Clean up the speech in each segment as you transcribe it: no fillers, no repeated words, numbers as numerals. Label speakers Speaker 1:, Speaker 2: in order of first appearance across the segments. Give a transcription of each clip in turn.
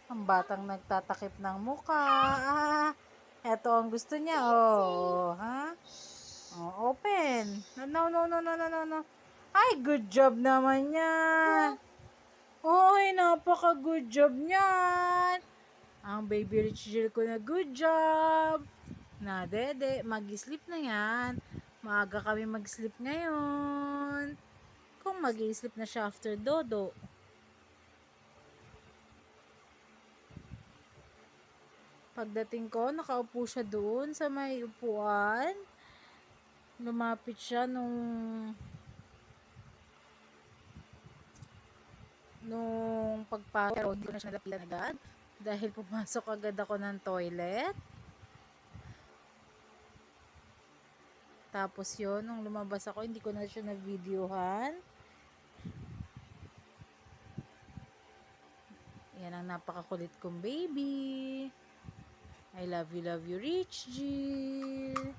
Speaker 1: Ang batang nagtatakip ng muka. Eto ang gusto niya. Oh, ha? Oh, open. No, no, no, no, no, no, no. Ay, good job naman yan. Oy, napaka-good job niyan. Ang baby Rich Jill ko na good job. Na, dede, mag-sleep na yan. Maaga kami mag-sleep ngayon. Kung mag-sleep na siya after dodo. Pagdating ko, nakaupo siya doon sa may upuan. Lumapit siya nung pagpasok, pero hindi ko na siya nalapitan agad dahil pumasok agad ako ng toilet. Tapos yun, nung lumabas ako, hindi ko na siya na-videohan. Yan ang napakakulit kong baby. I love you, Rich Jill.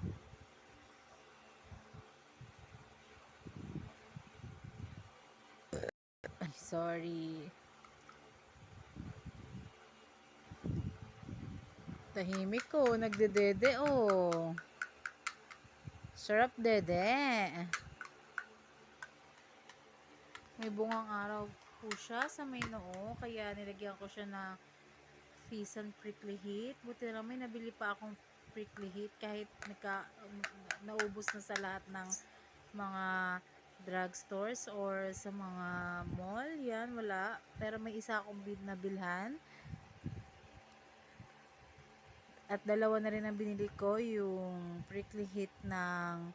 Speaker 1: Ay, sorry. Tahimik ko, nagdedede oh. Sarap dede. May bungang araw po siya sa may noo, kaya nilagyan ko siya ng Fisan Prickly Heat. Buti na lang may nabili pa akong Prickly Heat kahit naubos na sa lahat ng mga drugstores or sa mga mall. Yan, wala. Pero may isa akong nabilhan. At dalawa na rin ang binili ko, yung Prickly Heat ng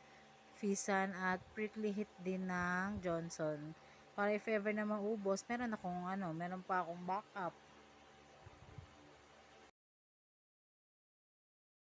Speaker 1: Fisan at Prickly Heat din ng Johnson. Para if ever na maubos, meron pa akong backup.